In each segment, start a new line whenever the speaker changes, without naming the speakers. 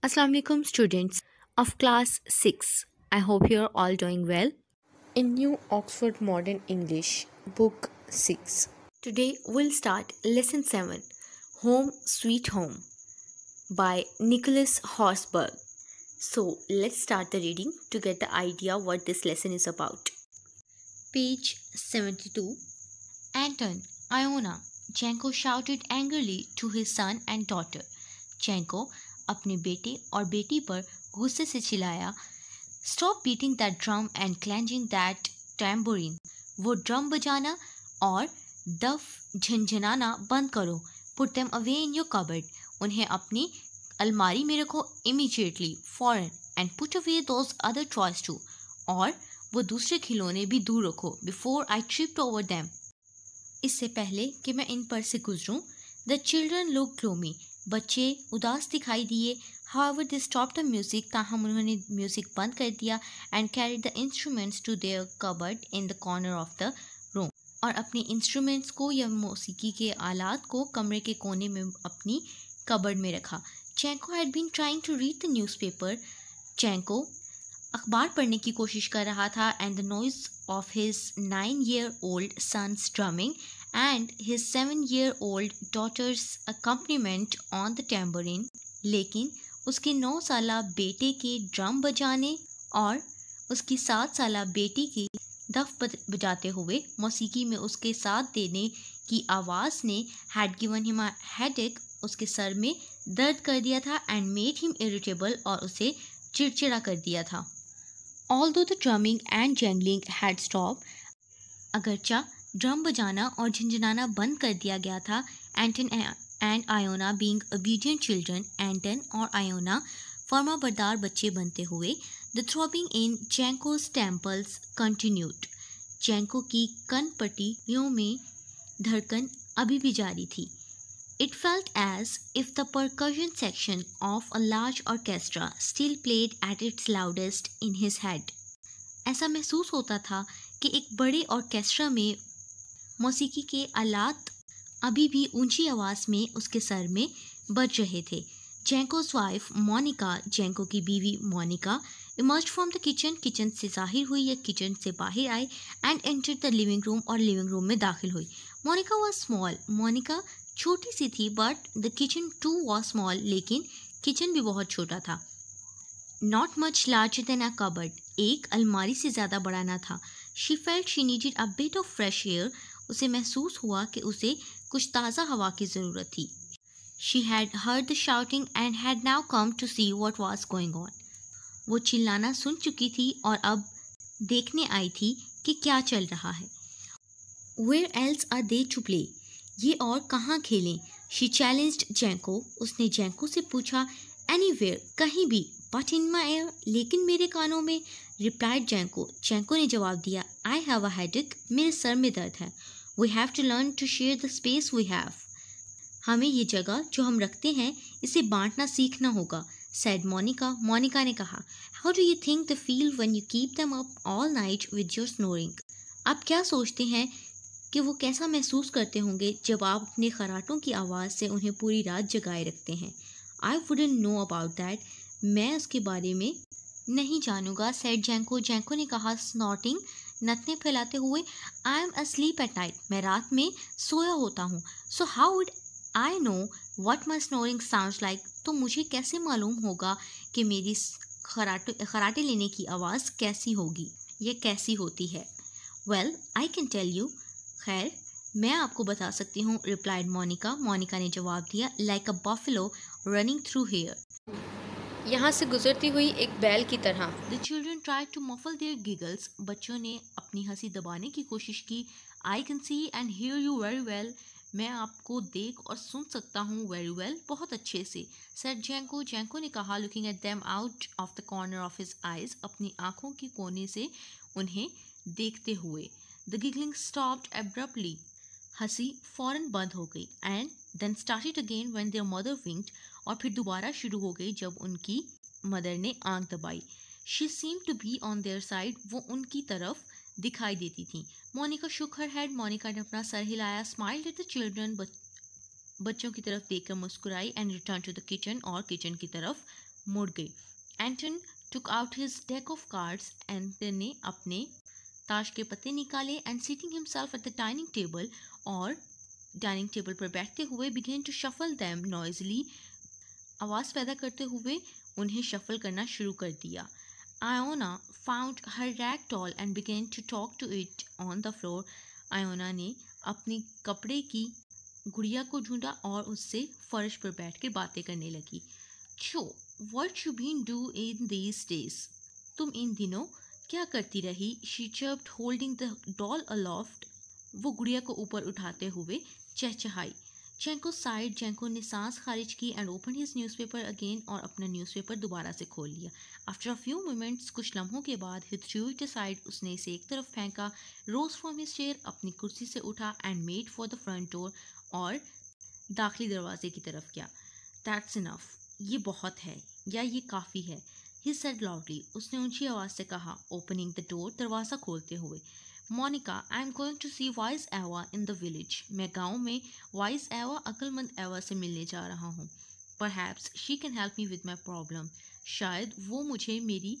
Assalamu alaikum students of class 6. I hope you're all doing well. In New Oxford Modern English, Book 6. Today we'll start Lesson 7, Home Sweet Home by Nicholas Horsburgh. So let's start the reading to get the idea what this lesson is about. Page 72. Anton, Iona, Janko shouted angrily to his son and daughter. Janko अपने बेटे और बेटी पर गुस्से से चिल्लाया, stop beating that drum and clanging that tambourine. वो drum बजाना और दफ झंझनाना बंद करो। Put them away in your cupboard. उन्हें अपनी अलमारी में रखो इमीडिएटली, फॉरन, and put away those other toys too. और वो दूसरे खिलौने भी दूर रखो, before I tripped over them. इससे पहले कि मैं इन पर से गुजरूं, द चिल्ड्रन लुक ग्लूमी। बच्चे उदास दिखाई दिए। However they stop the music. ताहम उन्होंने म्यूजिक बंद कर दिया। And carry the instruments to their cupboard in the corner of the room. और अपने इंस्ट्रूमेंट्स को या मौसीकी के आलात को कमरे के कोने में अपनी कबर्ड में रखा। Janko had been trying to read the newspaper. Janko अखबार पढ़ने की कोशिश कर रहा था। And the noise of his 9-year-old son's drumming and his 7-year-old daughter's accompaniment on the tambourine। लेकिन उसके 9 साला बेटे के ड्रम बजाने और उसकी 7 साला बेटी की दफ बजाते हुए मौसीकी में उसके साथ देने की आवाज़ ने had given him a headache। उसके सर में दर्द कर दिया था। and made him irritable। और उसे चिड़चिड़ा कर दिया था। Although the drumming and jangling had stopped, अगरचा ड्रम बजाना और झंझनाना बंद कर दिया गया था, Anton and Iona being obedient children, Anton और आयोना फर्माबरदार बच्चे बनते हुए, the throbbing in Janko's temples continued. Janko की कनपट्टियों में धड़कन अभी भी जारी थी। It felt as if the percussion section of a large orchestra still played at its loudest in his head। ऐसा महसूस होता था कि एक बड़े ऑर्केस्ट्रा में मौसीकी के आलात अभी भी ऊंची आवाज़ में उसके सर में बज रहे थे। जैंको's वाइफ मोनिका, जैंको की बीवी Monica, emerged from the kitchen। Kitchen से जाहिर हुई या किचन से बाहर आई। and entered the living room। और लिविंग रूम में दाखिल हुई। Monika was small। मोनिका छोटी सी थी। But the kitchen too was small. लेकिन किचन भी बहुत छोटा था। Not much larger than a cupboard. एक अलमारी से ज़्यादा बड़ा ना था। She felt she needed a bit of fresh air. उसे महसूस हुआ कि उसे कुछ ताज़ा हवा की ज़रूरत थी। She had heard the shouting and had now come to see what was going on. वो चिल्लाना सुन चुकी थी और अब देखने आई थी कि क्या चल रहा है। Where else are they to play. ये और कहाँ खेलें। She challenged Janko. उसने जैंको से पूछा, एनीवेयर, कहीं भी, बट इन माई एयर, लेकिन मेरे कानों में। रिप्लाइड जैंको। जैंको ने जवाब दिया, आई हैव अ हेडेक, मेरे सर में दर्द है। We have to learn to share the space we have. हमें ये जगह जो हम रखते हैं इसे बांटना सीखना होगा, सैड मोनिका। मोनिका ने कहा, how do you think the feel when you keep them up all night with your snoring. आप क्या सोचते हैं कि वो कैसा महसूस करते होंगे जब आप अपने खराटों की आवाज़ से उन्हें पूरी रात जगाए रखते हैं। I wouldn't know about that. मैं उसके बारे में नहीं जानूंगा, सैड जैंको। जैंको ने कहा, स्नॉटिंग, नथने फैलाते हुए, I M asleep at night, मैं रात में सोया होता हूँ। So how would I know what my snoring sounds like. तो मुझे कैसे मालूम होगा कि मेरी खराटे लेने की आवाज़ कैसी होगी या कैसी होती है। Well I can tell you. खैर, मैं आपको बता सकती हूँ, रिप्लाइड मोनिका। मोनिका ने जवाब दिया, like a buffalo running through here, यहाँ से गुजरती हुई एक बैल की तरह। The children try to muffle their giggles. बच्चों ने अपनी हंसी दबाने की कोशिश की। I can see and hear you very well. मैं आपको देख और सुन सकता हूँ वेरी वेल, बहुत अच्छे से, सर जैंको। जैंको ने कहा, looking at them out of the corner of his eyes, अपनी आंखों की कोने से उन्हें देखते हुए। The giggling stopped abruptly. हंसी फौरन बंद हो गई। And then started again when their mother winked. और फिर दोबारा शुरू हो गई जब उनकी मदर ने आंख दबाई। She seem to be on their side. वो उनकी तरफ दिखाई देती थी। Monika shook her head. Monika ने अपना सर हिलाया। Smiled at the children. बच्चों की तरफ देखकर मुस्कुराई। And return to the kitchen. और किचन की तरफ मुड़ गई। एंटन took out his deck of cards and ने अपने ताश के पत्ते निकाले and sitting himself at the dining table और डाइनिंग टेबल पर बैठते हुए began to shuffle them noisily, आवाज़ पैदा करते हुए उन्हें शफल करना शुरू कर दिया। Iona found her rag doll and began to talk to it on the floor. Iona ने अपनी कपड़े की गुड़िया को ढूंढा और उससे फर्श पर बैठकर बातें करने लगी। "Cho, what you been do in these days? तुम इन दिनों क्या करती रही?" She chirped, holding the doll aloft. वो गुड़िया को ऊपर उठाते हुए चहचहाई। जेंको साइड, जेंको ने सांस खारिज की and open his newspaper again और अपना न्यूज़पेपर दोबारा से खोल लिया। आफ्टर अ फ्यू मोमेंट्स, कुछ लम्हों के बाद, ही थ्रू इट असाइड, उसने इसे एक तरफ फेंका। रोज फ्रॉम हिज चेयर, अपनी कुर्सी से उठा and made for the front door, और दाखिली दरवाजे की तरफ गया। दैट्स इनफ, ये बहुत है या ये काफ़ी है, ही सेड लाउडली, उसने ऊंची आवाज़ से कहा, ओपनिंग द डोर, दरवाज़ा खोलते हुए। Monica, I am going to see wise Ava in the village, मैं गाँव में वाइज एवा, अक्लमंद एवा से मिलने जा रहा हूँ। Perhaps she can help me with my problem, शायद वो मुझे मेरी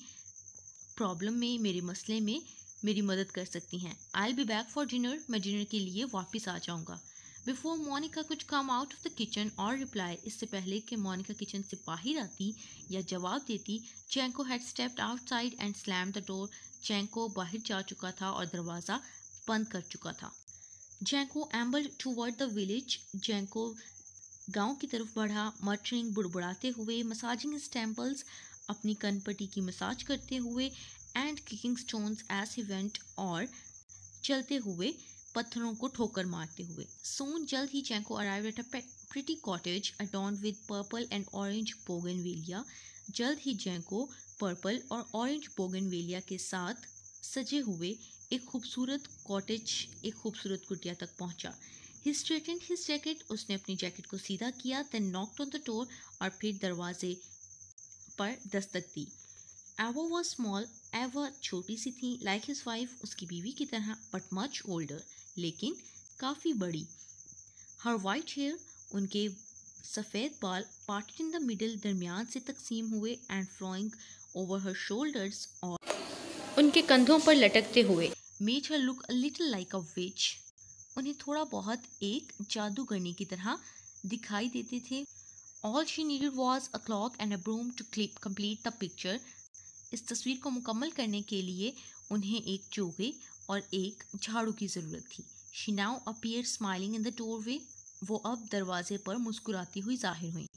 प्रॉब्लम में, मेरे मसले में मेरी मदद कर सकती हैं। I will be back for dinner, मैं डिनर के लिए वापस आ जाऊँगा। Before Monica could come out of the kitchen और रिप्लाई, इससे पहले कि मोनिका किचन से बाहर आती या जवाब देती, Janko had stepped outside and slammed the door, Janko बाहर जा चुका था और दरवाज़ा बंद कर चुका था। जेंको एम्बल्ड टूवर्ड द विलेज, जेंको गांव की तरफ बढ़ा, मटरिंग, बुड़बुड़ाते हुए, मसाजिंग हिज टेम्पल्स, अपनी कनपट्टी की मसाज करते हुए, and kicking stones as he went, और चलते हुए पत्थरों को ठोकर मारते हुए। सोन, जल्द ही Janko arrived at a pretty cottage adorned with purple and orange bougainvillea, जल्द ही जेंको पर्पल और ऑरेंज बोगनवेलिया के साथ सजे हुए एक खूबसूरत कॉटेज, एक खूबसूरत कुटिया तक पहुंचा। ही स्ट्रेटेंड हिज जैकेट, उसने अपनी जैकेट को सीधा किया, then knocked on the door, और फिर दरवाजे पर दस्तक दी। एवा वॉज स्मॉल, एवा छोटी सी थी, लाइक हिज वाइफ, उसकी बीवी की तरह, बट मच ओल्डर, लेकिन काफ़ी बड़ी। हर वाइट हेयर, उनके सफ़ेद बाल, पार्टेड इन द मिडल, दरमियान से तकसीम हुए, and flowing over her shoulders, और उनके कंधों पर लटकते हुए, made her look a little like a witch, उन्हें थोड़ा बहुत एक जादूगरनी की तरह दिखाई देते थे। All she needed was a clock and a broom to complete the picture, इस तस्वीर को मुकम्मल करने के लिए उन्हें एक चोगे और एक झाड़ू की ज़रूरत थी। She now appear smiling in the doorway, वो अब दरवाजे पर मुस्कुराती हुई जाहिर हुई।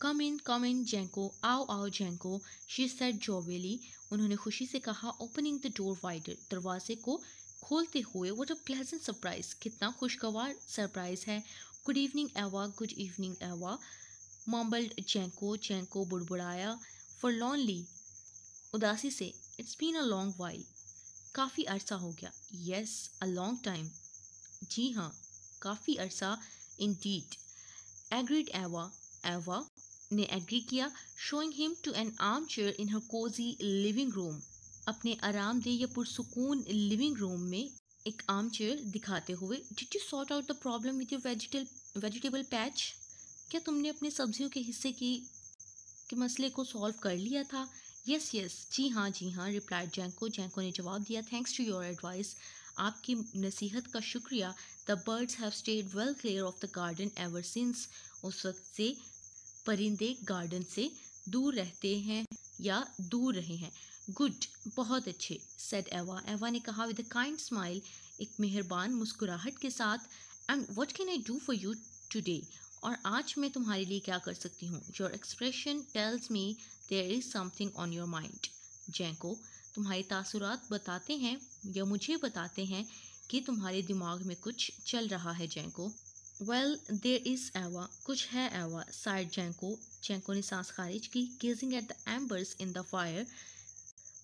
कम इन जेंको, आओ आओ जेंको, शी सेड जोवियली, उन्होंने खुशी से कहा, ओपनिंग द डोर वाइडर, दरवाजे को खोलते हुए। व्हाट अ प्लेजेंट सरप्राइज, कितना खुशगवार सरप्राइज है। Good evening Ava, good evening Ava, mumbled Jenko, Jenko बुड़बुड़ाया, फॉरलॉनली, उदासी से। It's been a long while, काफ़ी अरसा हो गया। येस, अ लॉन्ग टाइम, जी हाँ, काफ़ी अरसा। इंडीड, एग्रीड एवा, एवा ने एग्री किया। Showing him to an armchair in her cosy living room, अपने आरामदेह या पुरसुकून लिविंग रूम में एक आर्म चेयर दिखाते हुए। Did you sort out the problem with your vegetable patch, क्या तुमने अपने सब्जियों के हिस्से के मसले को सॉल्व कर लिया था? यस यस, जी हाँ, रिप्लाइड जेंको, जेंको ने जवाब दिया। थैंक्स टू योर एडवाइस, आपकी नसीहत का शुक्रिया। The birds have stayed well clear of the garden ever since, उस वक्त से परिंदे गार्डन से दूर रहते हैं या दूर रहे हैं। गुड, बहुत अच्छे, सेड एवा, एवा ने कहा विद अ काइंड स्माइल, एक मेहरबान मुस्कुराहट के साथ। And what can I do for you today, और आज मैं तुम्हारे लिए क्या कर सकती हूँ? Your expression tells me there is something on your mind, Janko, तुम्हारे तासुरात बताते हैं या मुझे बताते हैं कि तुम्हारे दिमाग में कुछ चल रहा है, जेंको। वेल देयर इज़ एवा, कुछ है एवा, साइड जेंको, जेंको ने सांस खारिज की। Gazing at the embers in the fire,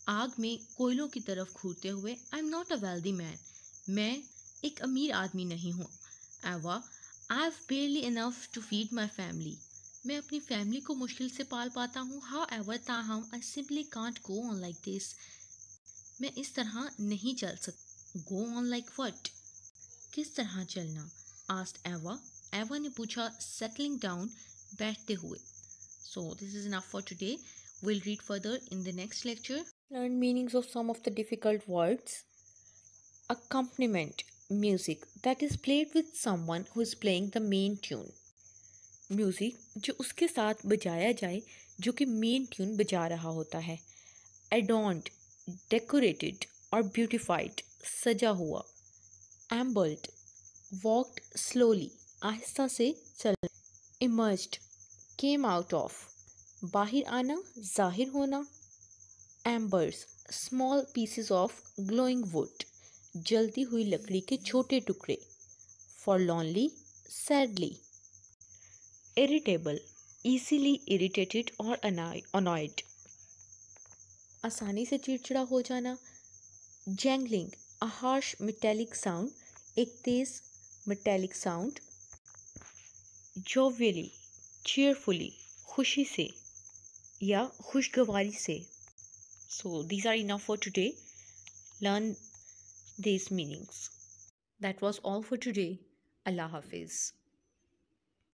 आग में कोयलों की तरफ घूरते हुए। I am not a wealthy man, मैं एक अमीर आदमी नहीं हूँ। Ava, I have barely enough to feed my family, मैं अपनी फैमिली को मुश्किल से पाल पाता हूँ। हाउ एवर, ताहम, I simply can't go on like this, मैं इस तरह नहीं चल सकता। गो ऑन लाइक व्हाट, किस तरह चलना? आस्क्ड एवा, एवा ने पूछा, सेटलिंग डाउन, बैठते हुए। So this is enough for today. We'll read further in the next lecture. Learn meanings of some of the difficult words. Accompaniment, music that is played with someone who is playing the main tune. Music जो उसके साथ बजाया जाए जो कि main tune बजा रहा होता है. एडॉन्ड, डेकोरेटेड और ब्यूटिफाइड, सजा हुआ. एम्बल्ड, वॉक्ड स्लोली, आहिस्ता से चल. इमर्ज्ड, केम आउट ऑफ, बाहर आना, जाहिर होना. Embers, small pieces of glowing wood, जलती हुई लकड़ी के छोटे टुकड़े. Forlornly, sadly. Irritable, easily irritated or annoyed, आसानी से चिड़चिड़ा हो जाना. Jangling, a harsh metallic sound, एक तेज metallic sound. jovially, cheerfully, खुशी से या खुशगवारी से. So these are enough for today. Learn these meanings. That was all for today. Allah Hafiz.